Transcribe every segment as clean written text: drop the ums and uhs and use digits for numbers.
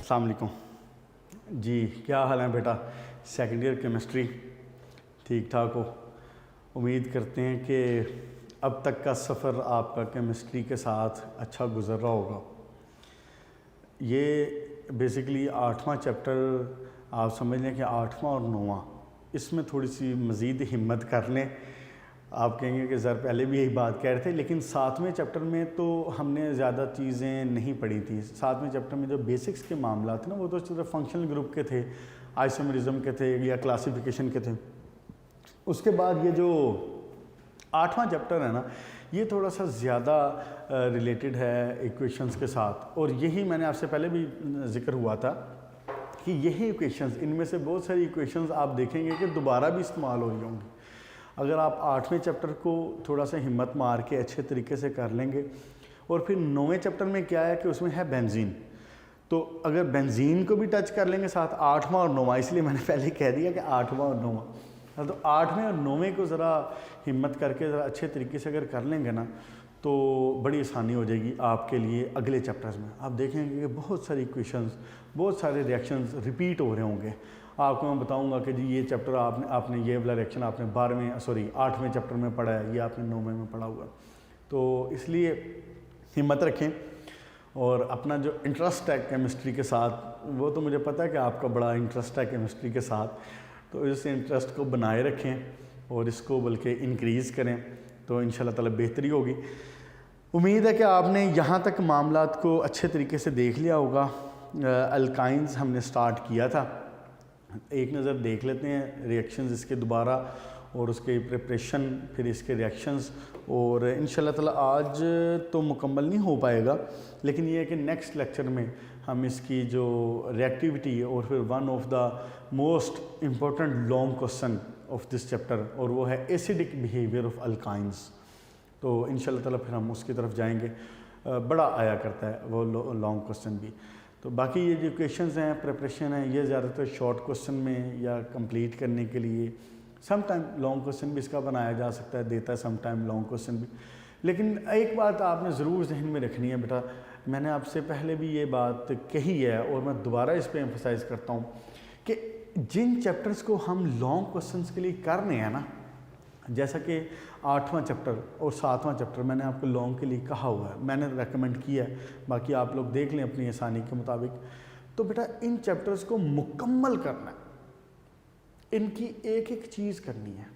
अस्सलाम वालेकुम जी, क्या हाल है बेटा? सेकेंड ईयर केमिस्ट्री ठीक ठाक हो? उम्मीद करते हैं कि अब तक का सफ़र आपका केमिस्ट्री के साथ अच्छा गुजर रहा होगा। ये बेसिकली 8वां चैप्टर आप समझ लें कि 8वां और 9वां, इसमें थोड़ी सी मज़ीद हिम्मत कर लें। आप कहेंगे कि सर पहले भी यही बात कह रहे थे, लेकिन 7वें चैप्टर में तो हमने ज़्यादा चीज़ें नहीं पढ़ी थी। 7वें चैप्टर में जो बेसिक्स के मामला थे ना, वो तो सिर्फ फंक्शनल ग्रुप के थे, आइसोमेरिज्म के थे या क्लासिफिकेशन के थे। उसके बाद ये जो 8वां चैप्टर है ना, ये थोड़ा सा ज़्यादा रिलेटेड है इक्वेशंस के साथ। और यही मैंने आपसे पहले भी जिक्र हुआ था कि यही इक्वेशंस, इनमें से बहुत सारी इक्वेशंस आप देखेंगे कि दोबारा भी इस्तेमाल हो रही होंगी। अगर आप 8वें चैप्टर को थोड़ा सा हिम्मत मार के अच्छे तरीके से कर लेंगे। और फिर 9वें चैप्टर में क्या है कि उसमें है बेंजीन, तो अगर बेंजीन को भी टच कर लेंगे साथ 8वां और 9वां, इसलिए मैंने पहले कह दिया कि 8वां और 9वां, तो 8वें और 9वें को ज़रा हिम्मत करके ज़रा अच्छे तरीके से अगर कर लेंगे ना, तो बड़ी आसानी हो जाएगी आपके लिए अगले चैप्टर्स में। आप देखेंगे कि बहुत सारी इक्वेशंस, बहुत सारे रिएक्शंस रिपीट हो रहे होंगे। आपको मैं बताऊंगा कि जी ये चैप्टर आपने ये वाला रिएक्शन आपने 8वें चैप्टर में पढ़ा है, ये आपने 9वें में पढ़ा हुआ। तो इसलिए हिम्मत रखें और अपना जो इंटरेस्ट है केमिस्ट्री के साथ, वो तो मुझे पता है कि आपका बड़ा इंटरेस्ट है केमिस्ट्री के साथ, तो इस इंटरेस्ट को बनाए रखें और इसको बल्कि इंक्रीज़ करें, तो इंशाल्लाह ताला बेहतरी होगी। उम्मीद है कि आपने यहाँ तक मामलात को अच्छे तरीके से देख लिया होगा। अल्काइंस हमने स्टार्ट किया था, एक नज़र देख लेते हैं रिएक्शंस इसके दोबारा और उसके प्रिपरेशन, फिर इसके रिएक्शंस। और इंशाल्लाह ताला आज तो मुकम्मल नहीं हो पाएगा, लेकिन ये है कि नेक्स्ट लेक्चर में हम इसकी जो रिएक्टिविटी है और फिर one of the most important long question of this chapter, और वो है एसिडिक बिहेवियर ऑफ अल्काइंस, तो इंशाल्लाह ताला फिर हम उसकी तरफ जाएंगे। बड़ा आया करता है वो लॉन्ग क्वेश्चन भी। तो बाकी ये जो क्वेश्चंस हैं, प्रिपरेशन है, ये ज़्यादातर शॉर्ट क्वेश्चन में या कंप्लीट करने के लिए, सम टाइम लॉन्ग क्वेश्चन भी इसका बनाया जा सकता है, देता है सम टाइम लॉन्ग क्वेश्चन भी। लेकिन एक बात आपने ज़रूर जहन में रखनी है बेटा, मैंने आपसे पहले भी ये बात कही है और मैं दोबारा इस पर एम्फसाइज़ करता हूँ कि जिन चैप्टर्स को हम लॉन्ग क्वेश्चंस के लिए कर रहे हैं ना, जैसा कि 8वां चैप्टर और 7वां चैप्टर मैंने आपको लॉन्ग के लिए कहा हुआ है, मैंने रेकमेंड किया है, बाकी आप लोग देख लें अपनी आसानी के मुताबिक। तो बेटा इन चैप्टर्स को मुकम्मल करना है, इनकी एक एक चीज़ करनी है,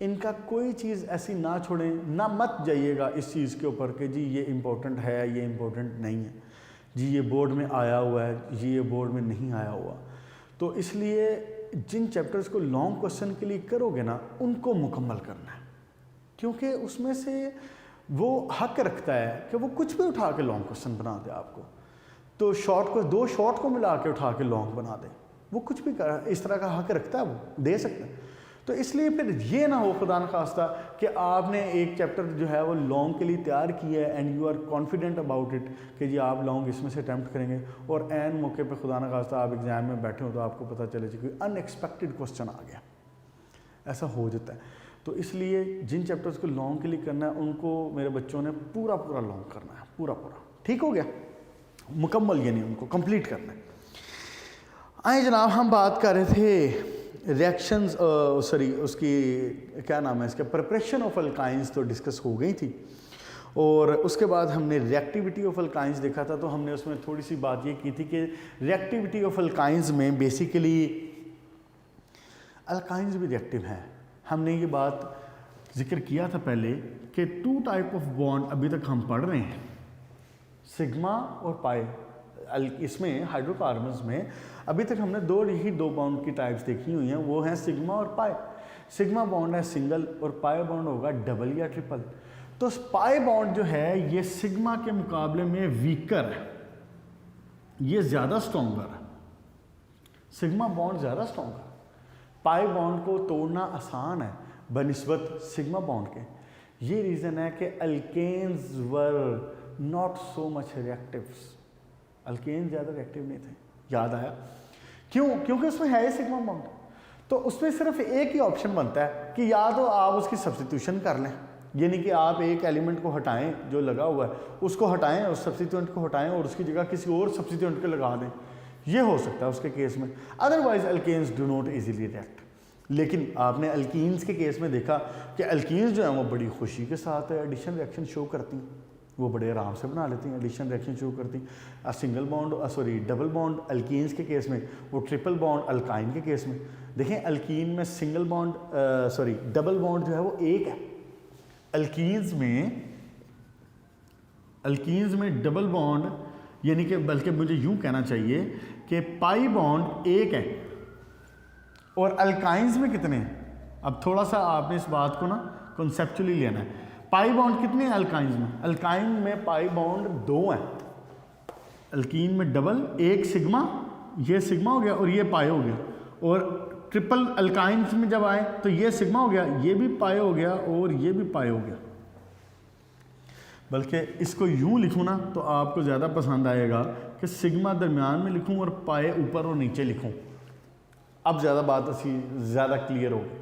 इनका कोई चीज़ ऐसी ना छोड़ें, ना मत जाइएगा इस चीज़ के ऊपर कि जी ये इम्पोर्टेंट है, ये इम्पोर्टेंट नहीं है, जी ये बोर्ड में आया हुआ है, जी ये बोर्ड में नहीं आया हुआ। तो इसलिए जिन चैप्टर्स को लॉन्ग क्वेश्चन के लिए करोगे ना, उनको मुकम्मल करना है, क्योंकि उसमें से वो हक रखता है कि वो कुछ भी उठा के लॉन्ग क्वेश्चन बना दे आपको। तो शॉर्ट को, 2 शॉर्ट को मिला के उठा के लॉन्ग बना दे, वो कुछ भी इस तरह का हक रखता है, वो दे सकता है। तो इसलिए फिर ये ना हो खुदा न खास्ता कि आपने एक चैप्टर जो है वो लॉन्ग के लिए तैयार किया है and you are confident about it कि जी आप लॉन्ग इसमें से अटैम्प्ट करेंगे, और एन मौके पे खुदा न खास्ता आप एग्ज़ाम में बैठे हो तो आपको पता चले कि अनएक्सपेक्टेड क्वेश्चन आ गया, ऐसा हो जाता है। तो इसलिए जिन चैप्टर्स को लॉन्ग के लिए करना है, उनको मेरे बच्चों ने पूरा लॉन्ग करना है, पूरा। ठीक हो गया? मुकम्मल, यानी उनको कंप्लीट करना है। आए जनाब, हम बात कर रहे थे रिएक्शंस, उसकी क्या नाम है इसका, प्रिपरेशन ऑफ अल्काइंस तो डिस्कस हो गई थी, और उसके बाद हमने रिएक्टिविटी ऑफ अल्काइंस देखा था। तो हमने उसमें थोड़ी सी बात ये की थी कि रिएक्टिविटी ऑफ अल्काइंस में बेसिकली अल्काइंस भी रिएक्टिव हैं। हमने ये बात जिक्र किया था पहले कि 2 टाइप ऑफ बॉन्ड अभी तक हम पढ़ रहे हैं, सिग्मा और पाई। इसमें हाइड्रोकार्बन्स में अभी तक हमने 2 बॉन्ड की टाइप्स देखी हुई हैं, वो हैं सिग्मा और पाई। सिग्मा बॉन्ड है सिंगल और पाई बॉन्ड होगा डबल या ट्रिपल। तो पाई बॉन्ड जो है ये सिग्मा के मुकाबले में वीकर है, ये ज़्यादा स्ट्रॉन्गर है, सिग्मा बॉन्ड ज़्यादा स्ट्रॉन्गर। पाई बॉन्ड को तोड़ना आसान है बनिस्बत सिग्मा बॉन्ड के। ये रीज़न है कि alkanes were not so much reactives, alkane ज़्यादा रिएक्टिव नहीं थे। याद आया क्यों? क्योंकि उसमें है सिग्मा बॉन्ड, तो उसमें सिर्फ एक ही ऑप्शन बनता है कि या तो आप उसकी सब्स्टिट्यूशन कर लें, यानी कि आप एक एलिमेंट को हटाएं जो लगा हुआ है, उसको हटाएं, उस सब्स्टिट्यूएंट को हटाएं और उसकी जगह किसी और सब्स्टिट्यूएंट को लगा दें, ये हो सकता है उसके केस में, otherwise alkanes do not easily react. लेकिन आपने अल्कीन्स के केस में देखा कि अल्कीन्स जो है वो बड़ी खुशी के साथ एडिशन रिएक्शन शो करती हैं, वो बड़े आराम से बना लेती हैं, एडिशन रिएक्शन शो करती हैं। Single bond double bond alkenes के केस में, वो ट्रिपल बॉन्ड अल्काइन के केस में। देखें अल्कीन में सिंगल बॉन्ड डबल बॉन्ड जो है वो एक है, अल्कीन्स में डबल बॉन्ड यानी कि बल्कि मुझे यूं कहना चाहिए कि पाई बॉन्ड एक है और अल्काइंस में कितने हैं। अब थोड़ा सा आपने इस बात को ना कॉन्सेप्चुअली लेना है। पाई बॉन्ड कितने हैं अल्काइंस में? अल्काइन में पाई बॉन्ड 2 हैं, अल्कीन में डबल, एक सिग्मा, ये सिग्मा हो गया और ये पाई हो गया। और ट्रिपल अल्काइंस में जब आए तो ये सिग्मा हो गया, ये भी पाई हो गया और ये भी पाई हो गया। बल्कि इसको यूं लिखूं ना तो आपको ज़्यादा पसंद आएगा कि सिग्मा दरमियान में लिखूं और पाए ऊपर और नीचे लिखूं। अब ज़्यादा बात ज़्यादा क्लियर होगी।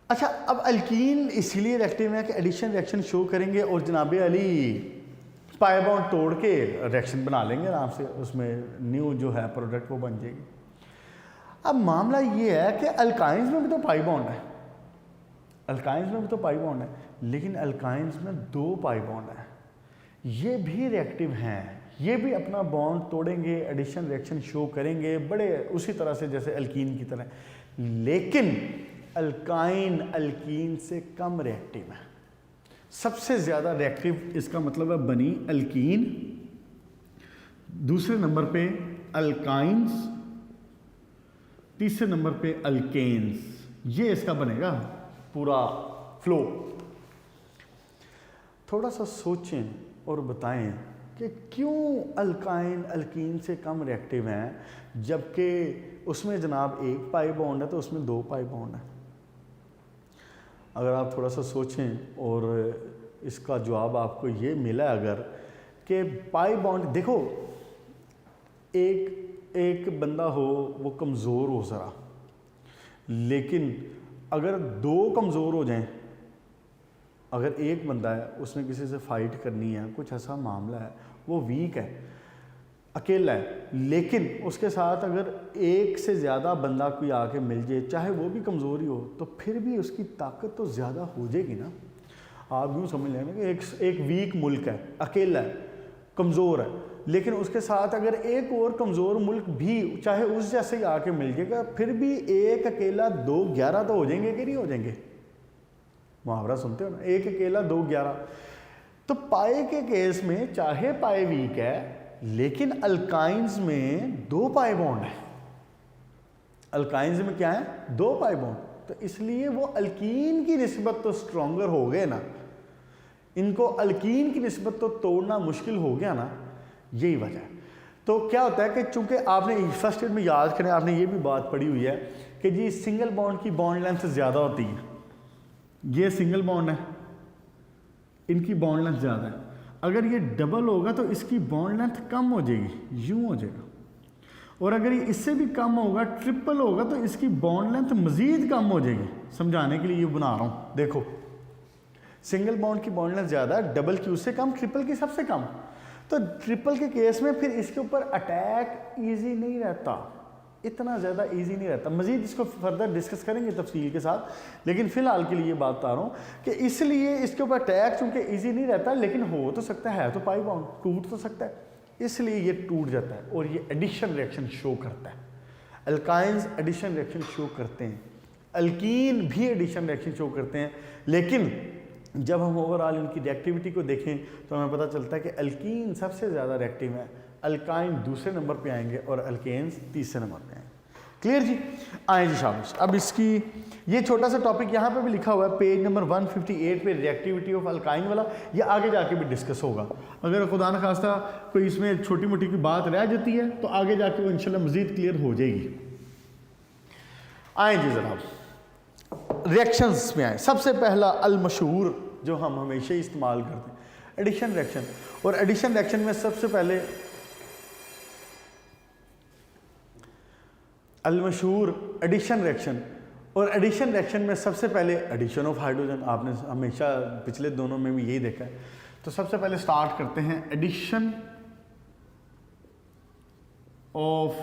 अच्छा, अब अल्कीन इसलिए रिएक्टिव है कि एडिशन रिएक्शन शो करेंगे और जनाबे अली पाई बॉन्ड तोड़ के रिएक्शन बना लेंगे आराम से, उसमें न्यू जो है प्रोडक्ट वो बन जाएगी। अब मामला ये है कि अल्काइंस में भी तो पाई बॉन्ड है, अल्काइंस में भी तो पाई बॉन्ड है, लेकिन अल्काइंस में 2 पाई बॉन्ड है, ये भी रिएक्टिव हैं, ये भी अपना बॉन्ड तोड़ेंगे, एडिशन रिएक्शन शो करेंगे बड़े उसी तरह से जैसे अल्कीन की तरह। लेकिन अल्काइन अल्कीन से कम रिएक्टिव है। सबसे ज़्यादा रिएक्टिव इसका मतलब है बनी अल्कीन, दूसरे नंबर पे अल्काइंस, तीसरे नंबर पे अल्केन्स। ये इसका बनेगा पूरा फ्लो। थोड़ा सा सोचें और बताएं कि क्यों अल्काइन अल्कीन से कम रिएक्टिव हैं, जबकि उसमें जनाब 1 पाई बॉन्ड है तो उसमें 2 पाई बॉन्ड है। अगर आप थोड़ा सा सोचें और इसका जवाब आपको ये मिला अगर कि पाई बॉन्ड, देखो एक बंदा हो वो कमज़ोर हो ज़रा, लेकिन अगर 2 कमज़ोर हो जाएं, अगर एक बंदा है उसने किसी से फाइट करनी है, कुछ ऐसा मामला है, वो वीक है, अकेला है, लेकिन उसके साथ अगर एक से ज़्यादा बंदा कोई आके मिल जाए, चाहे वो भी कमज़ोर ही हो, तो फिर भी उसकी ताकत तो ज़्यादा हो जाएगी ना। आप यूँ समझ लेना कि एक वीक मुल्क है, अकेला है, कमज़ोर है, लेकिन उसके साथ अगर एक और कमज़ोर मुल्क भी चाहे उस जैसे ही आके मिल जाएगा, फिर भी एक अकेला 2 11 तो हो जाएंगे कि नहीं हो जाएंगे? मुहावरा सुनते हो ना, एक अकेला 2 11। तो पाए के केस में चाहे पाए वीक है, लेकिन अल्काइंस में 2 पाई बॉन्ड है। अल्काइंस में क्या है? 2 पाई बॉन्ड, तो इसलिए वो अल्कीन की निस्बत तो स्ट्रॉन्गर हो गए ना, इनको अल्कीन की निस्बत तो तोड़ना मुश्किल हो गया ना, यही वजह है। तो क्या होता है कि चूंकि आपने फर्स्ट ईयर में याद करें, आपने ये भी बात पढ़ी हुई है कि जी सिंगल बॉन्ड की बॉन्ड लेंथ ज़्यादा होती है, ये सिंगल बॉन्ड है, इनकी बॉन्ड लेंथ ज़्यादा है। अगर ये डबल होगा तो इसकी बॉन्ड लेंथ कम हो जाएगी, यूं हो जाएगा। और अगर ये इससे भी कम होगा, ट्रिपल होगा, तो इसकी बॉन्ड लेंथ मज़ीद कम हो जाएगी। समझाने के लिए ये बना रहा हूँ, देखो सिंगल बॉन्ड की बॉन्ड लेंथ ज़्यादा, डबल की उससे कम, ट्रिपल की सबसे कम। तो ट्रिपल के केस में फिर इसके ऊपर अटैक ईजी नहीं रहता, इतना ज़्यादा इजी नहीं रहता। मज़ीद इसको फर्दर डिस्कस करेंगे तफसील के साथ, लेकिन फ़िलहाल के लिए बात बता रहा हूँ कि इसलिए इसके ऊपर अटैक चूँकि इजी नहीं रहता, लेकिन हो तो सकता है तो पाई बॉन्ड टूट तो सकता है, इसलिए ये टूट जाता है और ये एडिशन रिएक्शन शो करता है। अल्काइंस एडिशन रिएक्शन शो करते हैं, अल्कीन भी एडिशन रिएक्शन शो करते हैं, लेकिन जब हम ओवरऑल इनकी रिएक्टिविटी को देखें तो हमें पता चलता है कि अल्कीन सबसे ज़्यादा रिएक्टिव है, अल्काइन दूसरे नंबर पे आएंगे और अल्केन्स तीसरे नंबर पे आएंगे। क्लियर जी? आए जी शाबाश। अब इसकी ये छोटा सा टॉपिक यहाँ पे भी लिखा हुआ है पेज नंबर 158 पे, रिएक्टिविटी ऑफ अल्काइन वाला, ये आगे जाके भी डिस्कस होगा। अगर खुदा न खास्ता कोई इसमें छोटी मोटी की बात रह जाती है तो आगे जाके वो इंशाल्लाह मज़ीद क्लियर हो जाएगी। आए जी जनाब रिएक्शंस में आए। सबसे पहला अलमशहूर जो हम हमेशा ही इस्तेमाल करते हैं, एडिशन रिएक्शन। और एडिशन रिएक्शन में सबसे पहले अलमशहूर एडिशन रिएक्शन, और एडिशन रिएक्शन में सबसे पहले एडिशन ऑफ हाइड्रोजन, आपने हमेशा पिछले दोनों में भी यही देखा है। तो सबसे पहले स्टार्ट करते हैं एडिशन ऑफ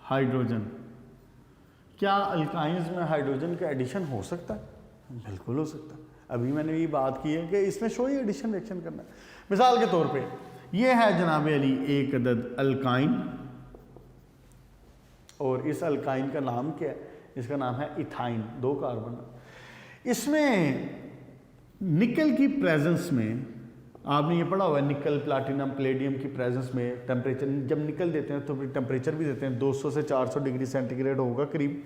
हाइड्रोजन। क्या अल्काइंस में हाइड्रोजन का एडिशन हो सकता है? बिल्कुल हो सकता है। अभी मैंने ये बात की है कि इसमें शो ही एडिशन रिएक्शन करना है। मिसाल के तौर पे ये है जनाब अली एक अदद अल्काइन, और इस अल्काइन का नाम क्या है? इसका नाम है इथाइन, 2 कार्बन। इसमें निकल की प्रेजेंस में, आपने ये पढ़ा हुआ है, निकल प्लाटिनम प्लेडियम की प्रेजेंस में टेम्परेचर, जब निकल देते हैं तो फिर टेम्परेचर भी देते हैं 200 से 400 डिग्री सेंटीग्रेड होगा करीब,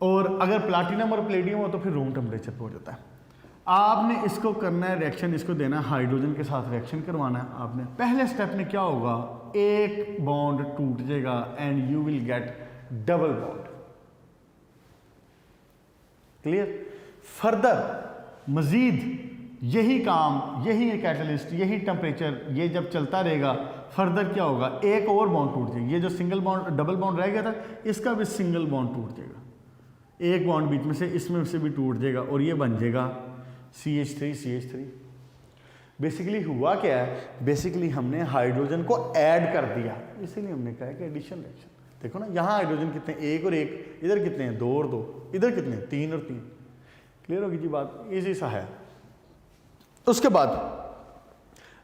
और अगर प्लाटिनम और प्लेडियम हो तो फिर रूम टेम्परेचर पे हो जाता है। आपने इसको करना है रिएक्शन, इसको देना है हाइड्रोजन के साथ रिएक्शन करवाना है आपने। पहले स्टेप में क्या होगा, एक बॉन्ड टूट जाएगा and you will get double bond. Clear? Further मजीद यही काम, यही कैटलिस्ट, यही टेम्परेचर, ये जब चलता रहेगा फर्दर क्या होगा, एक और बॉन्ड टूट जाएगा। ये जो सिंगल बॉन्ड डबल बॉन्ड रह गया था, इसका भी सिंगल बॉन्ड टूट जाएगा, एक बॉन्ड बीच में से इसमें से भी टूट जाएगा, और ये बन जाएगा CH3। बेसिकली हुआ क्या है, बेसिकली हमने हाइड्रोजन को ऐड कर दिया, इसीलिए हमने कहा है कि एडिशन रिएक्शन। देखो ना, यहाँ हाइड्रोजन कितने, 1 और 1, इधर कितने हैं, 2 और 2, इधर कितने, 3 और 3। क्लियर होगी जी बात? इजी सा है। उसके बाद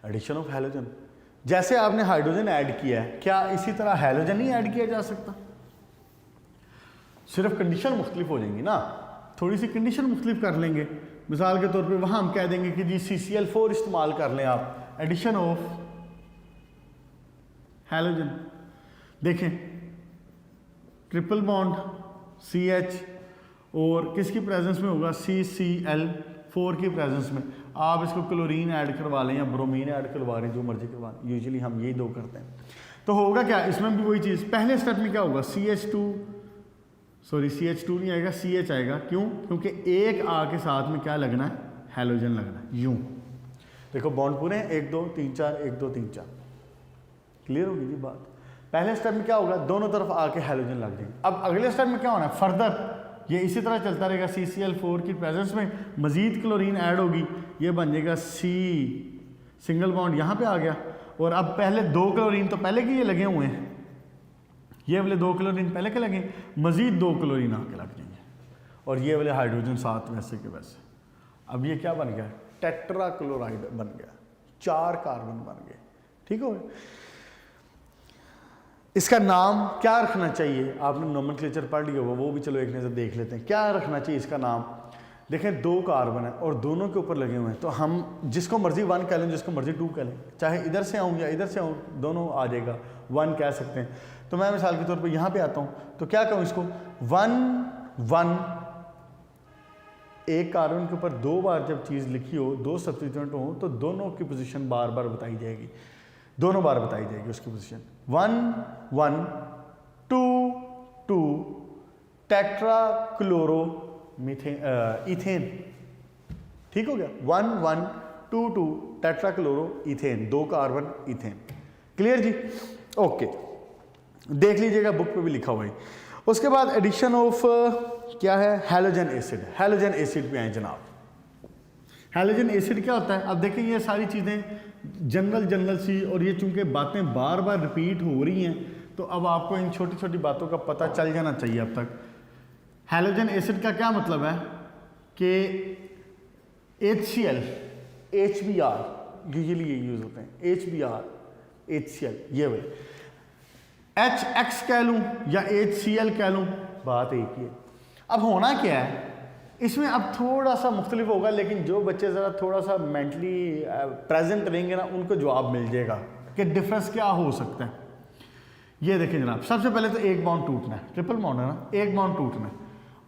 एडिशन ऑफ हैलोजन, जैसे आपने हाइड्रोजन ऐड किया है, क्या इसी तरह हैलोजन ही ऐड किया जा सकता? सिर्फ कंडीशन मुख्तलिफ हो जाएंगी ना, थोड़ी सी कंडीशन मुख्तलिफ कर लेंगे। मिसाल के तौर पे वहाँ हम कह देंगे कि जी CCl4 इस्तेमाल कर लें आप, एडिशन ऑफ हैलोजन। देखें, ट्रिपल बॉन्ड CH और किसकी प्रेजेंस में होगा, CCl4 की प्रेजेंस में। आप इसको क्लोरीन ऐड करवा लें या ब्रोमीन ऐड करवा लें, जो मर्जी करवा लें, यूजुअली हम यही 2 करते हैं। तो होगा क्या, इसमें भी वही चीज़, पहले स्टेप में क्या होगा, CH2 नहीं आएगा, CH आएगा। क्यों? क्योंकि एक आ के साथ में क्या लगना है, हैलोजन लगना है। यूं देखो बॉन्ड पूरे हैं, 1 2 3 4, 1 2 3 4। क्लियर होगी जी बात? पहले स्टेप में क्या होगा, दोनों तरफ आके हैलोजन लग जाएंगे। अब अगले स्टेप में क्या होना है, फर्दर ये इसी तरह चलता रहेगा, CCl4 की प्रेजेंस में मजीद क्लोरीन ऐड होगी, ये बन जाएगा C, सिंगल बॉन्ड यहाँ पे आ गया। और अब पहले 2 क्लोरीन तो पहले के ये लगे हुए हैं, ये वाले 2 क्लोरीन पहले के लगे, मजीद 2 क्लोरीन आके लग जाएंगे, और ये वाले हाइड्रोजन साथ वैसे के वैसे। अब ये क्या बन गया, टेट्रा क्लोराइड बन गया, 4 कार्बन बन गए। ठीक हो? इसका नाम क्या रखना चाहिए, आपने नोमेनक्लेचर पढ़ लिया होगा, वो भी चलो एक नज़र देख लेते हैं। क्या रखना चाहिए इसका नाम? देखें 2 कार्बन है और दोनों के ऊपर लगे हुए हैं, तो हम जिसको मर्जी 1 कह लें, जिसको मर्जी 2 कह लें, चाहे इधर से आऊँ या इधर से आऊँ, दोनों आ जाएगा, 1 कह सकते हैं। तो मैं मिसाल के तौर पे यहाँ पे आता हूँ, तो क्या कहूँ इसको, 1 1। एक कार्बन के ऊपर 2 बार जब चीज़ लिखी हो, 2 सब्स्टिट्यूएंट हो, तो दोनों की पोजीशन बार बार बताई जाएगी, दोनों बार बताई जाएगी उसकी पोजीशन। 1 1 2 2 tetra chloro ethane. ठीक हो गया, 1 1 2 2 tetra chloro ethane, 2 carbon ethane. Clear जी? ओके, देख लीजिएगा बुक पे भी लिखा हुआ है। उसके बाद एडिशन ऑफ क्या है, हैलोजन एसिड। हैलोजन एसिड पे आए जनाब। हैलोजन एसिड क्या होता है? अब देखें ये सारी चीज़ें जनरल सी, और ये चूंकि बातें बार बार रिपीट हो रही हैं, तो अब आपको इन छोटी छोटी बातों का पता चल जाना चाहिए अब तक। हैलोजन एसिड का क्या मतलब है कि HCl HBr यूजुअली ये यूज़ होते हैं, HBr HCl, ये वाले HX कह लूँ या HCl कह लूँ, बात एक ही है। अब होना क्या है इसमें, अब थोड़ा सा मुख्तलिफ होगा, लेकिन जो बच्चे ज़रा थोड़ा सा मेंटली प्रेजेंट रहेंगे ना, उनको जवाब मिल जाएगा कि डिफरेंस क्या हो सकता है। ये देखें जनाब, सबसे पहले तो एक बॉन्ड टूटना है, ट्रिपल बॉन्ड है ना, एक बॉन्ड टूटना है,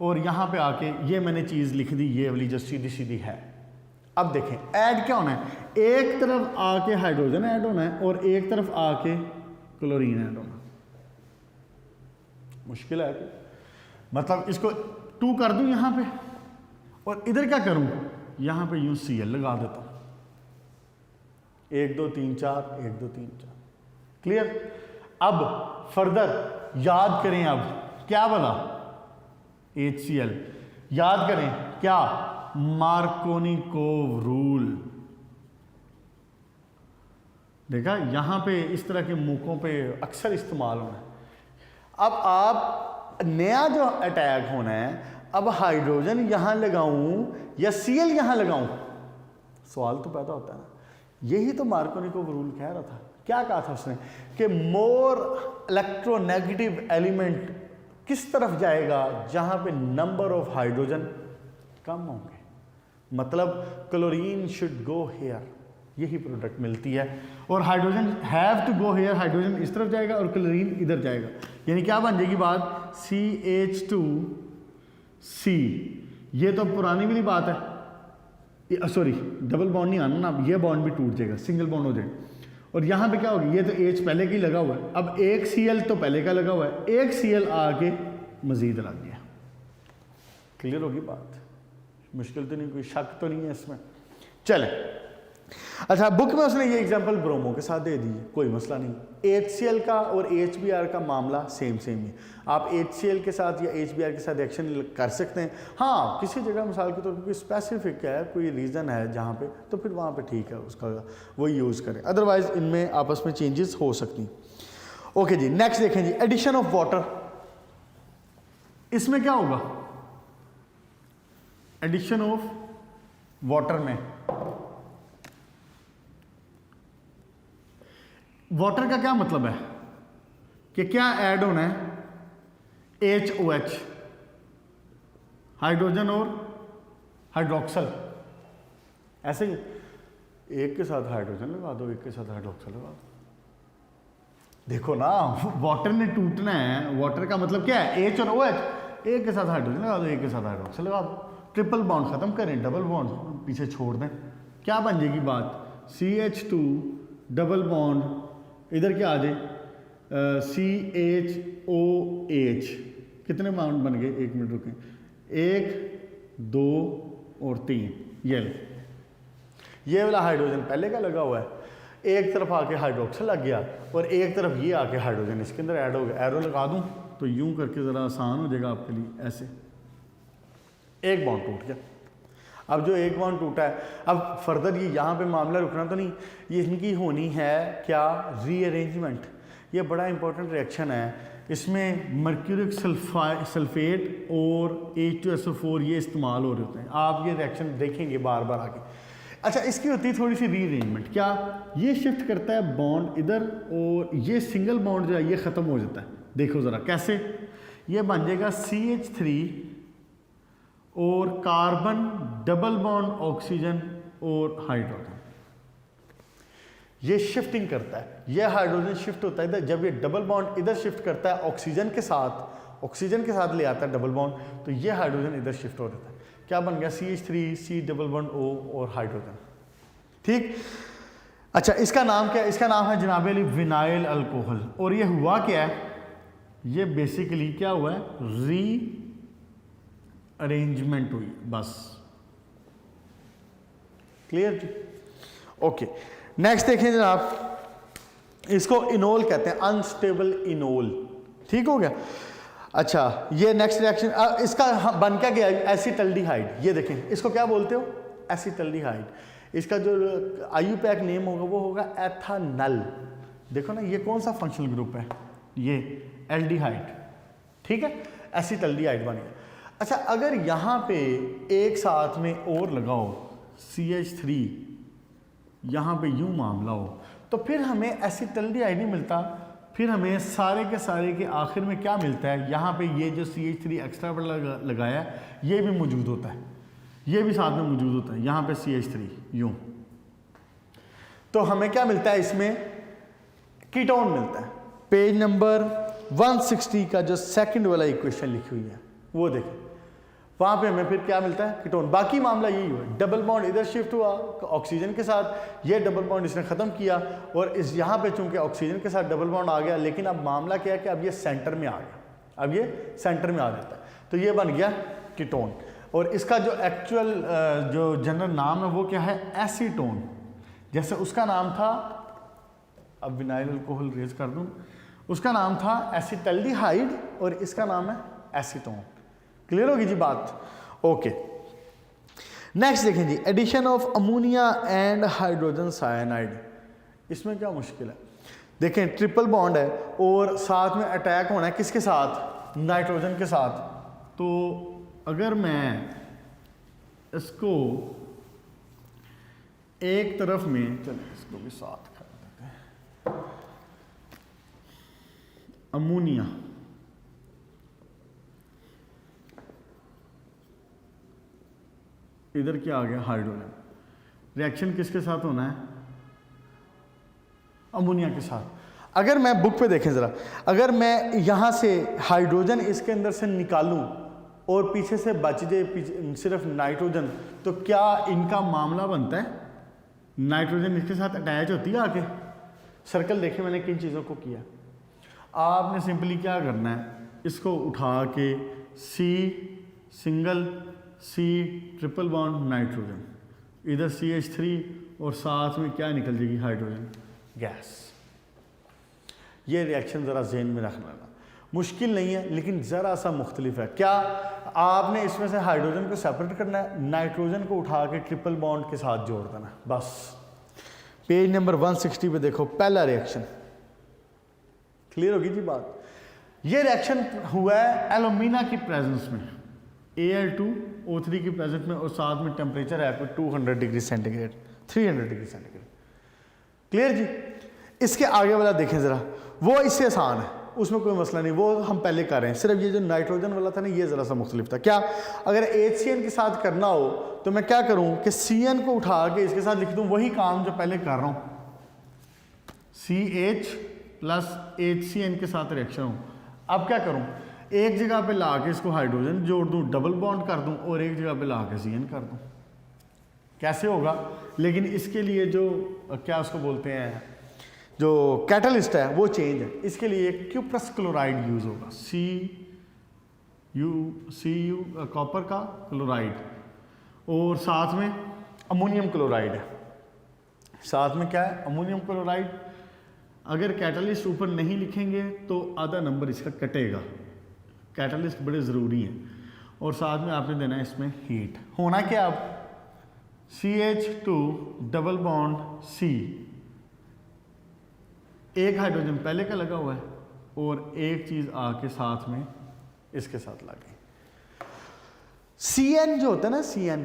और यहाँ पे आके ये मैंने चीज़ लिख दी, ये वाली जो सीधी सीधी है। अब देखें ऐड क्या होना है, एक तरफ आके हाइड्रोजन ऐड होना है और एक तरफ आके क्लोरीन ऐड होना। मुश्किल है कि? मतलब इसको 2 कर दूं यहाँ पे, और इधर क्या करूं, यहाँ पे यूं Cl लगा देता हूं, 1 2 3 4 1 2 3 4। क्लियर? अब फर्दर याद करें, अब क्या बोला, HCl याद करें, क्या, मार्कोनिकोव रूल। देखा, यहाँ पे इस तरह के मौक़ों पे अक्सर इस्तेमाल होना है। अब आप नया जो अटैक होना है, अब हाइड्रोजन यहाँ लगाऊं या Cl यहाँ लगाऊं, सवाल तो पैदा होता है ना। यही तो मार्कोनिकोव रूल कह रहा था। क्या कहा था उसने कि मोर इलेक्ट्रोनेगेटिव एलिमेंट किस तरफ जाएगा, जहाँ पे नंबर ऑफ हाइड्रोजन कम होंगे, मतलब क्लोरीन शुड गो हेयर, यही प्रोडक्ट मिलती है। और hydrogen have to go here, hydrogen इस तरफ जाएगा और क्लोरीन इधर जाएगा, यानी क्या बन जाएगी बात, CH2C। ये तो पुरानी वाली बात है, सॉरी डबल बॉन्ड नहीं आना ना, ये बॉन्ड भी टूट जाएगा, सिंगल बॉन्ड हो जाएगा। और यहाँ पे क्या होगा, ये तो H पहले की लगा हुआ है, अब एक Cl तो पहले का लगा हुआ है, एक Cl आके मजीद लग गया। क्लियर होगी बात, मुश्किल तो नहीं, कोई शक तो नहीं है इसमें। चले, अच्छा बुक में उसने ये एग्जांपल ब्रोमो के साथ दे दी है, कोई मसला नहीं। HCl का और HBr का मामला सेम ही है, आप HCl के साथ या HBr के साथ एक्शन कर सकते हैं। हाँ, किसी जगह मिसाल के तौर पर कोई स्पेसिफिक है, कोई रीज़न है जहाँ पे, तो फिर वहाँ पे ठीक है, उसका वो यूज़ करें, अदरवाइज इनमें आपस में चेंजेस हो सकती। ओके जी, नेक्स्ट देखें जी, एडिशन ऑफ वाटर। इसमें क्या होगा, एडिशन ऑफ वाटर में वाटर का क्या मतलब है कि क्या ऐड होना है, HOH, हाइड्रोजन और हाइड्रोक्सल, ऐसे ही एक के साथ हाइड्रोजन लगा दो, एक के साथ हाइड्रोक्सल लगा दो। देखो ना, वाटर ने टूटना है, वाटर का मतलब क्या है, H और OH, एक के साथ हाइड्रोजन लगा दो, एक के साथ हाइड्रोक्सल लगा दो, ट्रिपल बॉन्ड खत्म करें, डबल बॉन्ड पीछे छोड़ दें, क्या बन जाएगी बात, CH2 डबल बॉन्ड इधर क्या आ जाए, CHOH, कितने बाउंड बन गए, एक मिनट रुकें, 1 2 और 3, ये वाला हाइड्रोजन पहले का लगा हुआ है, एक तरफ आके हाइड्रोक्सल लग गया और एक तरफ ये आके हाइड्रोजन इसके अंदर ऐड हो गया। एरो लगा दूं तो यूं करके ज़रा आसान हो जाएगा आपके लिए, ऐसे एक बॉन्ड टूट गया। अब जो एक बॉन्ड टूटा है, अब फर्दर ये यहाँ पे मामला रुकना तो नहीं, ये इनकी होनी है क्या, रीअरेंजमेंट। ये बड़ा इंपॉर्टेंट रिएक्शन है, इसमें मर्क्यूरिक सल्फेट और H2SO4 ये इस्तेमाल हो रहे होते हैं, आप ये रिएक्शन देखेंगे बार बार आगे। अच्छा, इसकी होती है थोड़ी सी रीअरेंजमेंट, क्या ये शिफ्ट करता है बॉन्ड इधर और ये सिंगल बॉन्ड जो है ये ख़त्म हो जाता है। देखो ज़रा कैसे, ये बन जाएगा CH3 और कार्बन डबल बॉन्ड ऑक्सीजन और हाइड्रोजन, ये शिफ्टिंग करता है, ये हाइड्रोजन शिफ्ट होता है इधर, जब ये डबल बॉन्ड इधर शिफ्ट करता है ऑक्सीजन के साथ ले आता है डबल बॉन्ड, तो ये हाइड्रोजन इधर शिफ्ट हो जाता है। क्या बन गया, CH3 C double bond O और हाइड्रोजन, ठीक। अच्छा, इसका नाम क्या है, इसका नाम है जनाब अली विनाइल अल्कोहल। और ये हुआ क्या है, ये बेसिकली क्या हुआ है, अरेंजमेंट हुई, बस। क्लियर जी, ओके। नेक्स्ट देखें जनाब, इसको इनोल कहते हैं, अनस्टेबल इनोल, ठीक हो गया। अच्छा, ये नेक्स्ट रिएक्शन, इसका बन क्या गया, एसिटल्डिहाइड। ये देखें, इसको क्या बोलते हो, एसिटल्डिहाइड। इसका जो IUPAC नेम होगा वो होगा एथानल। देखो ना, ये कौन सा फंक्शनल ग्रुप है, ये एल्डिहाइड, ठीक है, एसिटल्डिहाइड बन गया। अच्छा, अगर यहाँ पे एक साथ में और लगाओ CH3, यहाँ पे यूं मामला हो, तो फिर हमें एसिटल्डिहाइड नहीं मिलता, फिर हमें सारे के आखिर में क्या मिलता है, यहाँ पे ये जो CH3 एक्स्ट्रा लगाया है ये भी मौजूद होता है, ये भी साथ में मौजूद होता है, यहाँ पे CH3 यूं, तो हमें क्या मिलता है, इसमें कीटोन मिलता है। पेज नंबर 160 का जो सेकंड वाला इक्वेशन लिखी हुई है वो देखें, वहाँ पे हमें फिर क्या मिलता है, कीटोन। बाकी मामला यही हुआ, डबल बॉन्ड इधर शिफ्ट हुआ ऑक्सीजन के साथ, ये डबल बॉन्ड इसने ख़त्म किया, और इस यहाँ पे चूंकि ऑक्सीजन के साथ डबल बॉन्ड आ गया, लेकिन अब मामला क्या है कि अब ये सेंटर में आ गया, अब ये सेंटर में आ जाता है, तो ये बन गया कीटोन। और इसका जो एक्चुअल जो जनरल नाम है वो क्या है, एसीटोन। जैसे उसका नाम था, अब विनाइल अल्कोहल रेज कर दूँ, उसका नाम था एसिटल्डिहाइड और इसका नाम है एसीटोन। क्लियर होगी जी बात, ओके। नेक्स्ट देखें जी, addition of ammonia and hydrogen cyanide. इसमें क्या मुश्किल है? देखें ट्रिपल बॉन्ड है और साथ में अटैक होना है किसके साथ? नाइट्रोजन के साथ। तो अगर मैं इसको एक तरफ में, चलिए इसको भी साथ कर देते हैं, अमोनिया, इधर क्या आ गया? हाइड्रोजन। रिएक्शन किसके साथ होना है? अमोनिया के साथ। अगर मैं बुक पे देखें ज़रा, अगर मैं यहाँ से हाइड्रोजन इसके अंदर से निकालूं और पीछे से बच जाए सिर्फ नाइट्रोजन, तो क्या इनका मामला बनता है? नाइट्रोजन इसके साथ अटैच होती है आके। सर्कल देखिए मैंने किन चीज़ों को किया। आपने सिंपली क्या करना है, इसको उठा के C single, C triple bond nitrogen, इधर CH3 और साथ में क्या निकल जाएगी? Hydrogen gas. ये रिएक्शन ज़रा ज़हन में रखना है, मुश्किल नहीं है लेकिन ज़रा सा मुख्तलिफ है। क्या आपने इसमें से हाइड्रोजन को सेपरेट करना है, नाइट्रोजन को उठा के ट्रिपल बॉन्ड के साथ जोड़ देना है बस। पेज नंबर 160 पे देखो पहला रिएक्शन। क्लियर होगी जी बात? ये रिएक्शन हुआ है एल्यूमिना की प्रेजेंस में, Al2O3 की प्रेजेंस में, और साथ में टेम्परेचर है कोई 200 degree centigrade, 300 degree centigrade. Clear जी? इसके आगे वाला देखें ज़रा, वो इससे आसान है, उसमें कोई मसला नहीं, वो हम पहले कर रहे हैं। सिर्फ ये जो नाइट्रोजन वाला था ना, ये ज़रा सा मुख्तलिफ था। क्या अगर HCN के साथ करना हो तो मैं क्या करूँ कि CN को उठा के इसके साथ लिख दूँ, वही काम जो पहले कर रहा हूँ, CH प्लस HCN के साथ रिएक्शन हो। अब क्या करूँ, एक जगह पे ला के इसको हाइड्रोजन जोड़ दूँ, डबल बॉन्ड कर दूँ, और एक जगह पे ला के CN कर दूँ। कैसे होगा? लेकिन इसके लिए जो क्या उसको बोलते हैं, जो कैटलिस्ट है वो चेंज है। इसके लिए क्यूप्रस क्लोराइड यूज़ होगा, Cu कॉपर का क्लोराइड, और साथ में अमोनियम क्लोराइड है। साथ में क्या है? Ammonium chloride. अगर कैटलिस्ट ऊपर नहीं लिखेंगे तो आधा नंबर इसका कटेगा। कैटलिस्ट बड़े ज़रूरी हैं। और साथ में आपने देना है इसमें हीट। होना क्या अब? CH2 डबल बॉन्ड C, एक हाइड्रोजन पहले का लगा हुआ है और एक चीज़ आके साथ में इसके साथ लगी। CN जो होता है ना, CN,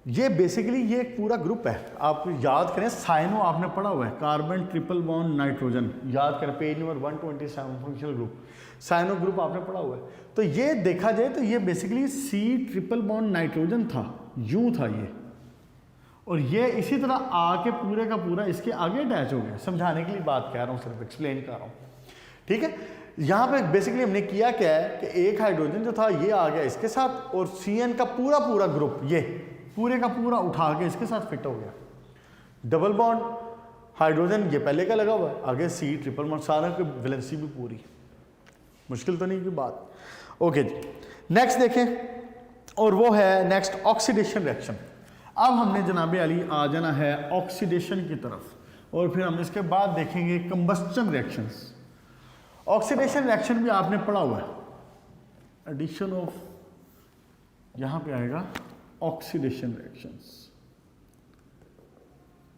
ये बेसिकली ये एक पूरा ग्रुप है। आप याद करें, साइनो आपने पढ़ा हुआ है, कार्बन ट्रिपल बॉन्ड नाइट्रोजन, याद करें page number 127 functional group, cyano group आपने पढ़ा हुआ है। तो ये देखा जाए तो ये basically C triple bond nitrogen था, यूं था ये, और ये इसी तरह आके पूरे का पूरा इसके आगे अटैच हो गया। समझाने के लिए बात कह रहा हूँ, सिर्फ एक्सप्लेन कर रहा हूँ, ठीक है। यहाँ पे बेसिकली हमने किया क्या है कि एक हाइड्रोजन जो था ये आ गया इसके साथ, और CN का पूरा पूरा ग्रुप ये पूरे का पूरा उठा के इसके साथ फिट हो गया। डबल बॉन्ड हाइड्रोजन ये पहले का लगा हुआ है, आगे C ट्रिपल बॉन्ड, सारा की वैलेंसी भी पूरी। मुश्किल तो नहीं की बात। ओके जी, नेक्स्ट देखें, और वो है नेक्स्ट ऑक्सीडेशन रिएक्शन। अब हमने जनाबे अली आ जाना है ऑक्सीडेशन की तरफ, और फिर हम इसके बाद देखेंगे कंबस्टन रिएक्शंस। ऑक्सीडेशन रिएक्शन भी आपने पढ़ा हुआ है, एडिशन ऑफ, यहां पे आएगा ऑक्सीडेशन रिएक्शंस,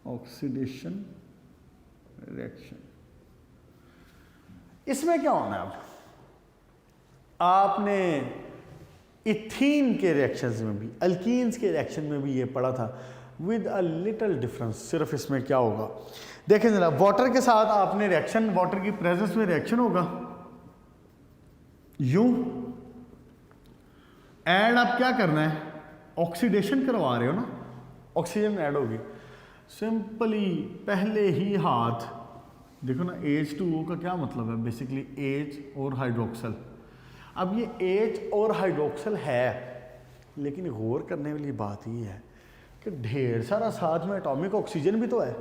ऑक्सीडेशन रिएक्शन। इसमें क्या होना है? अब आपने इथीन के रिएक्शंस में भी, अल्कीन्स के रिएक्शन में भी ये पढ़ा था, विद अ लिटिल डिफरेंस। सिर्फ इसमें क्या होगा, देखें जरा, वाटर के साथ आपने रिएक्शन, वाटर की प्रेजेंस में रिएक्शन होगा यूं, ऐड आप क्या करना है, ऑक्सीडेशन करवा रहे हो ना, ऑक्सीजन ऐड होगी। सिंपली पहले ही हाथ देखो ना, H2O का क्या मतलब है, बेसिकली H और हाइड्रोक्सल। अब ये H और हाइड्रोक्सल है, लेकिन गौर करने वाली बात ये है कि ढेर सारा साथ में एटॉमिक ऑक्सीजन भी तो है,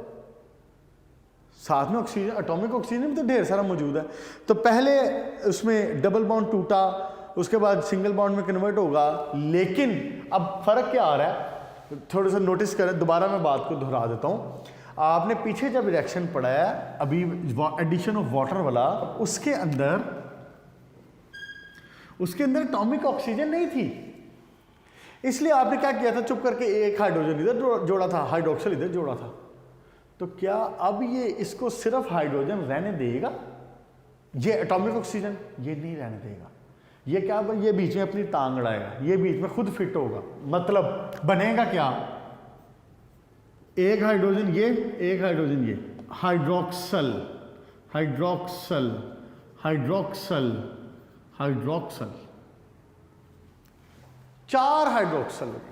साथ में ऑक्सीजन, एटॉमिक ऑक्सीजन भी तो ढेर सारा मौजूद है। तो पहले उसमें डबल बॉन्ड टूटा, उसके बाद सिंगल बॉन्ड में कन्वर्ट होगा, लेकिन अब फर्क क्या आ रहा है, थोड़ा सा नोटिस करें, दोबारा मैं बात को दोहरा देता हूँ। आपने पीछे जब रिएक्शन पढ़ा है अभी एडिशन ऑफ वाटर वाला, उसके अंदर एटॉमिक ऑक्सीजन नहीं थी, इसलिए आपने क्या किया था, चुप करके एक हाइड्रोजन इधर जोड़ा था, हाइड्रोक्सल इधर जोड़ा था। तो क्या अब ये इसको सिर्फ हाइड्रोजन रहने देगा? ये एटॉमिक ऑक्सीजन ये नहीं रहने देगा। ये क्या, ये बीच में अपनी टांग अड़ाएगा, ये बीच में खुद फिट होगा। मतलब बनेगा क्या, एक हाइड्रोजन ये, एक हाइड्रोजन ये, hydroxyl hydroxyl hydroxyl hydroxyl, 4 hydroxyl लगेंगे।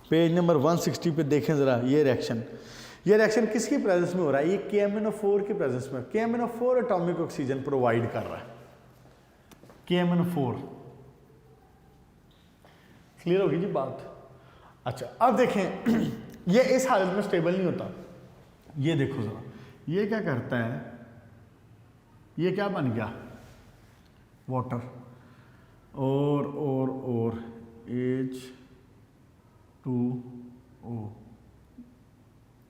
पेज नंबर 160 पे देखें ज़रा ये रिएक्शन किसकी प्रेजेंस में हो रहा है? ये KMnO4 की प्रेजेंस में। KMnO4 एटॉमिक ऑक्सीजन प्रोवाइड कर रहा है। KMnO4 क्लियर होगी जी बात? अच्छा अब देखें ये इस हालत में स्टेबल नहीं होता। ये देखो ज़रा, ये क्या करता है, ये क्या बन गया, वाटर और H2O,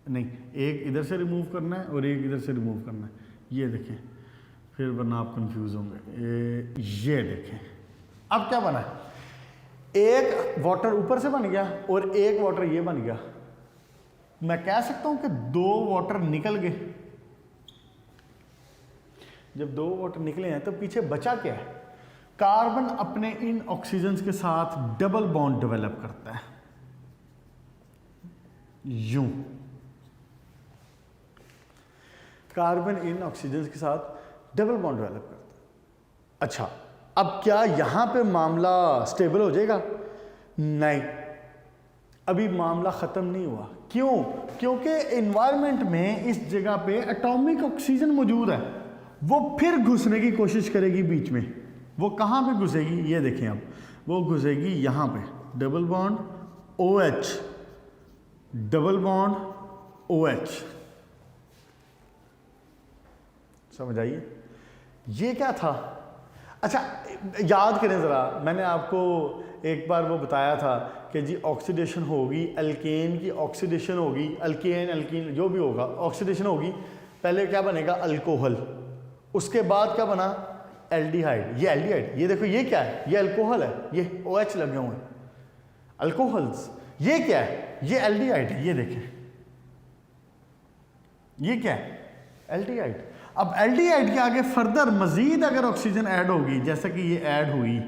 नहीं एक इधर से रिमूव करना है और एक इधर से रिमूव करना है। ये देखें, फिर वरना आप कंफ्यूज होंगे। ये देखें अब क्या बना है, एक वाटर ऊपर से बन गया और एक वाटर ये बन गया। मैं कह सकता हूं कि 2 वाटर निकल गए। जब 2 वाटर निकले हैं तो पीछे बचा क्या है? कार्बन अपने इन ऑक्सीजन के साथ डबल बॉन्ड डेवलप करता है, यूं। कार्बन इन ऑक्सीजन के साथ डबल बॉन्ड डेवलप करता है। अच्छा अब क्या यहां पे मामला स्टेबल हो जाएगा? नहीं, अभी मामला खत्म नहीं हुआ। क्यों? क्योंकि एनवायरनमेंट में इस जगह पे एटॉमिक ऑक्सीजन मौजूद है, वो फिर घुसने की कोशिश करेगी बीच में। वो कहां पे घुसेगी? ये देखें अब, वो घुसेगी यहां पे, double bond OH, double bond OH। समझ आइए ये क्या था? अच्छा याद करें ज़रा, मैंने आपको एक बार वो बताया था कि जी ऑक्सीडेशन होगी, अल्केन की ऑक्सीडेशन होगी, अल्कीन जो भी होगा ऑक्सीडेशन होगी। पहले क्या बनेगा? अल्कोहल। उसके बाद क्या बना? एल्डिहाइड। ये एल्डिहाइड, ये देखो ये क्या है? ये अल्कोहल है, ये OH लगे हुए हैं, अल्कोहल्स। ये क्या है? ये एल्डिहाइड है, ये देखें ये क्या है? एल्डिहाइड। अब एल्डिहाइड के आगे फर्दर मजीद अगर ऑक्सीजन ऐड होगी, जैसे कि ये ऐड हुई,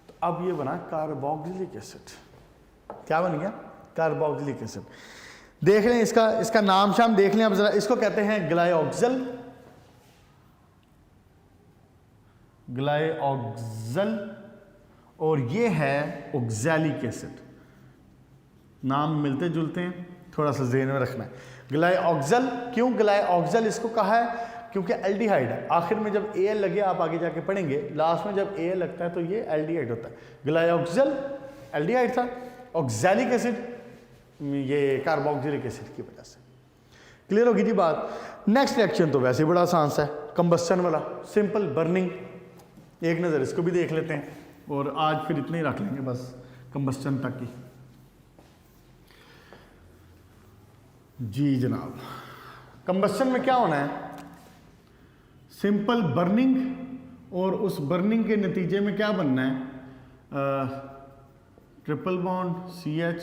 तो अब ये बना कार्बोक्सिलिक एसिड। क्या बन गया? Carboxylic acid. देख लें इसका नाम शाम देख लें अब जरा। इसको कहते हैं ग्लाइऑक्सल, ग्लाइऑक्सल, और ये है ऑक्सैलिक एसिड। नाम मिलते जुलते हैं, थोड़ा सा ज़हन में रखना है। ग्लाइऑक्सल, क्यों ग्लाइऑक्सल इसको कहा है? क्योंकि एल्डिहाइड है। आखिर में जब Al लगे, आप आगे जाके पढ़ेंगे, लास्ट में जब Al लगता है तो ये एल्डिहाइड होता है। ग्लाइऑक्सल एल्डिहाइड था, ऑक्सैलिक एसिड ये कार्बोक्सिलिक एसिड की वजह से। क्लियर होगी जी बात? नेक्स्ट रिएक्शन तो वैसे ही बड़ा आसान सा है, कंबस्टन वाला, सिंपल बर्निंग। एक नज़र इसको भी देख लेते हैं और आज फिर इतने ही रख लेंगे बस कंबस्टन तक की। जी जनाब, कंबस्टन में क्या होना है? सिंपल बर्निंग, और उस बर्निंग के नतीजे में क्या बनना है? Triple bond CH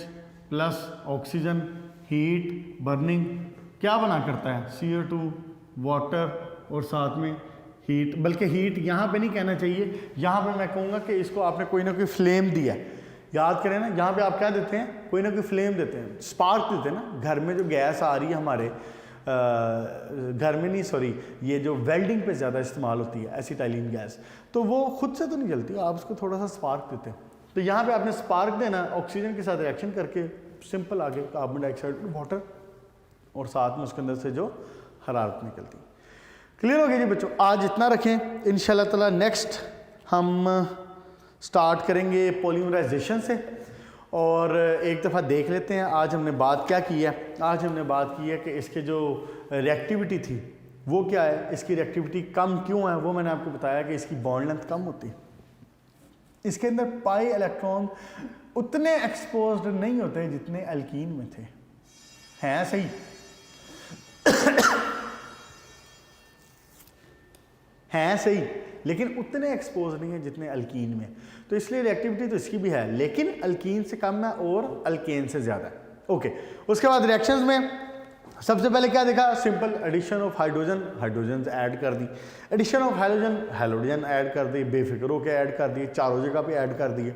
plus oxygen, heat, burning क्या बना करता है? CO2, वाटर और साथ में हीट। बल्कि हीट यहाँ पे नहीं कहना चाहिए, यहाँ पे मैं कहूँगा कि इसको आपने कोई ना कोई फ्लेम दिया है। याद करें ना, यहाँ पे आप क्या देते हैं? कोई ना कोई फ्लेम देते हैं, स्पार्क देते हैं ना। घर में जो गैस आ रही है हमारे, घर में नहीं सॉरी, ये जो वेल्डिंग पे ज़्यादा इस्तेमाल होती है एसिटाइलिन गैस, तो वो खुद से तो नहीं जलती, आप उसको थोड़ा सा स्पार्क देते हैं। तो यहाँ पे आपने स्पार्क देना, ऑक्सीजन के साथ रिएक्शन करके सिंपल आगे कार्बन डाइऑक्साइड, वाटर, और साथ में उसके अंदर से जो हरारत निकलती है। क्लियर हो गया जी बच्चों? आज इतना रखें, इंशाल्लाह ताला नेक्स्ट हम स्टार्ट करेंगे पॉलीमराइजेशन से। और एक दफ़ा देख लेते हैं आज हमने बात क्या की है। आज हमने बात की है कि इसके जो रिएक्टिविटी थी वो क्या है, इसकी रिएक्टिविटी कम क्यों है, वो मैंने आपको बताया कि इसकी बॉन्ड लेंथ कम होती है। इसके अंदर पाई इलेक्ट्रॉन उतने एक्सपोज्ड नहीं होते जितने अल्कीन में थे। हैं सही? हैं सही, लेकिन उतने एक्सपोज नहीं है जितने अल्कीन में। तो इसलिए रिएक्टिविटी तो इसकी भी है, लेकिन अल्कीन से कम है और अल्केन से ज़्यादा है। ओके, उसके बाद रिएक्शंस में सबसे पहले क्या देखा, simple addition of hydrogen, hydrogen add कर दी, addition of halogen, halogen add कर दी, बेफिक्र होकर ऐड कर दिए, चारों जगह पे ऐड कर दिए।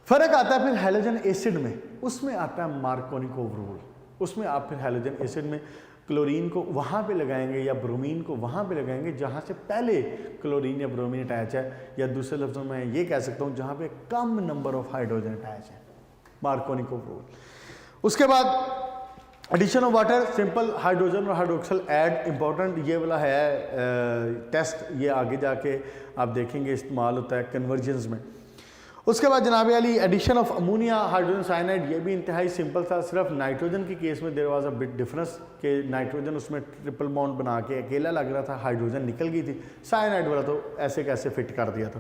फ़र्क आता है फिर हैलोजन एसिड में, उसमें आता है मार्कोनिकोव रूल, उसमें आप फिर हैलोजन एसिड में क्लोरीन को वहाँ पे लगाएंगे या ब्रोमीन को वहाँ पे लगाएंगे जहाँ से पहले क्लोरीन या ब्रोमीन अटैच है, या दूसरे लफ्ज़ों में ये कह सकता हूँ जहाँ पे कम नंबर ऑफ हाइड्रोजन अटैच है, मार्कोनिकोव रूल। उसके बाद addition of water, simple hydrogen और हाइड्रोक्सल ऐड, इंपॉर्टेंट ये वाला है टेस्ट, ये आगे जाके आप देखेंगे इस्तेमाल होता है कन्वर्जन्स में। उसके बाद जनाब अली addition of ammonia hydrogen cyanide, ये भी इंतहाई सिंपल था, सिर्फ नाइट्रोजन के केस में there was a bit difference कि नाइट्रोजन उसमें ट्रिपल बॉन्ड बना के अकेला लग रहा था, हाइड्रोजन निकल गई थी, साइनाइड वाला तो ऐसे कैसे फिट कर दिया था।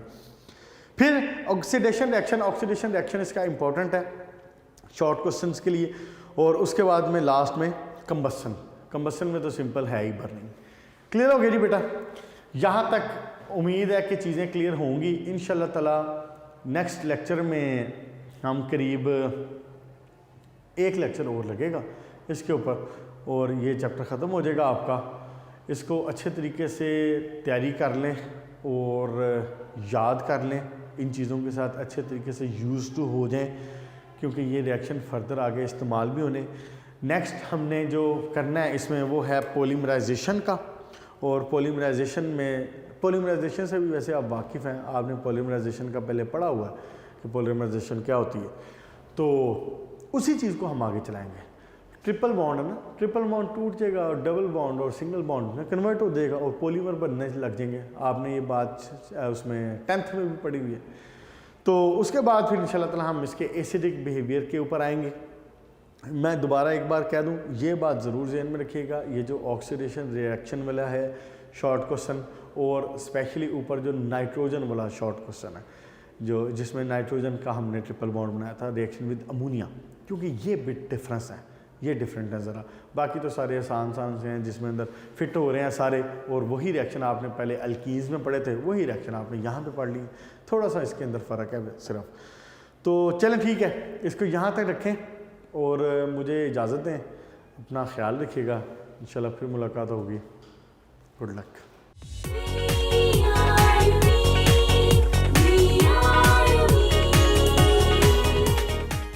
फिर ऑक्सीडेशन रिएक्शन, ऑक्सीडेशन रिएक्शन इसका इंपॉर्टेंट है शॉर्ट क्वेश्चन के लिए। और उसके बाद में लास्ट में कंबस्शन, कंबस्शन में तो सिंपल है ही बर्निंग। क्लियर हो गया जी बेटा, यहाँ तक उम्मीद है कि चीज़ें क्लियर होंगी। इंशाल्लाह ताला नेक्स्ट लेक्चर में हम करीब एक लेक्चर और लगेगा इसके ऊपर और ये चैप्टर ख़त्म हो जाएगा आपका। इसको अच्छे तरीके से तैयारी कर लें और याद कर लें, इन चीज़ों के साथ अच्छे तरीके से यूज़ टू हो जाएं, क्योंकि ये रिएक्शन फर्दर आगे इस्तेमाल भी होने। नेक्स्ट हमने जो करना है इसमें वो है पॉलीमराइजेशन का, और पॉलीमराइजेशन से भी वैसे आप वाकिफ़ हैं, आपने पॉलीमराइजेशन का पहले पढ़ा हुआ है कि पॉलीमराइजेशन क्या होती है, तो उसी चीज़ को हम आगे चलाएंगे। ट्रिपल बॉन्ड है ना, ट्रिपल बॉन्ड टूट जाएगा और डबल बॉन्ड और सिंगल बॉन्ड में कन्वर्ट हो जाएगा और पॉलीमर बनने लग जाएंगे। आपने ये बात उसमें 10th में भी पढ़ी हुई है। तो उसके बाद फिर इंशाल्लाह ताला हम इसके एसिडिक बिहेवियर के ऊपर आएंगे। मैं दोबारा एक बार कह दूं, ये बात ज़रूर ज़हन में रखिएगा, ये जो ऑक्सीडेशन रिएक्शन वाला है शॉर्ट क्वेश्चन, और स्पेशली ऊपर जो नाइट्रोजन वाला शॉर्ट क्वेश्चन है जो जिसमें नाइट्रोजन का हमने ट्रिपल बॉन्ड बनाया था रिएक्शन विद अमोनिया, क्योंकि ये बिट डिफरेंस है, ये डिफरेंट है ज़रा। बाकी तो सारे आसान से हैं जिसमें अंदर फिट हो रहे हैं सारे, और वही रिएक्शन आपने पहले अल्कीज़ में पढ़े थे, वही रिएक्शन आपने यहाँ पे पढ़ ली। थोड़ा सा इसके अंदर फ़र्क है सिर्फ। तो चलें ठीक है, इसको यहाँ तक रखें और मुझे इजाज़त दें। अपना ख्याल रखिएगा, इंशाल्लाह फिर मुलाकात होगी। Good luck.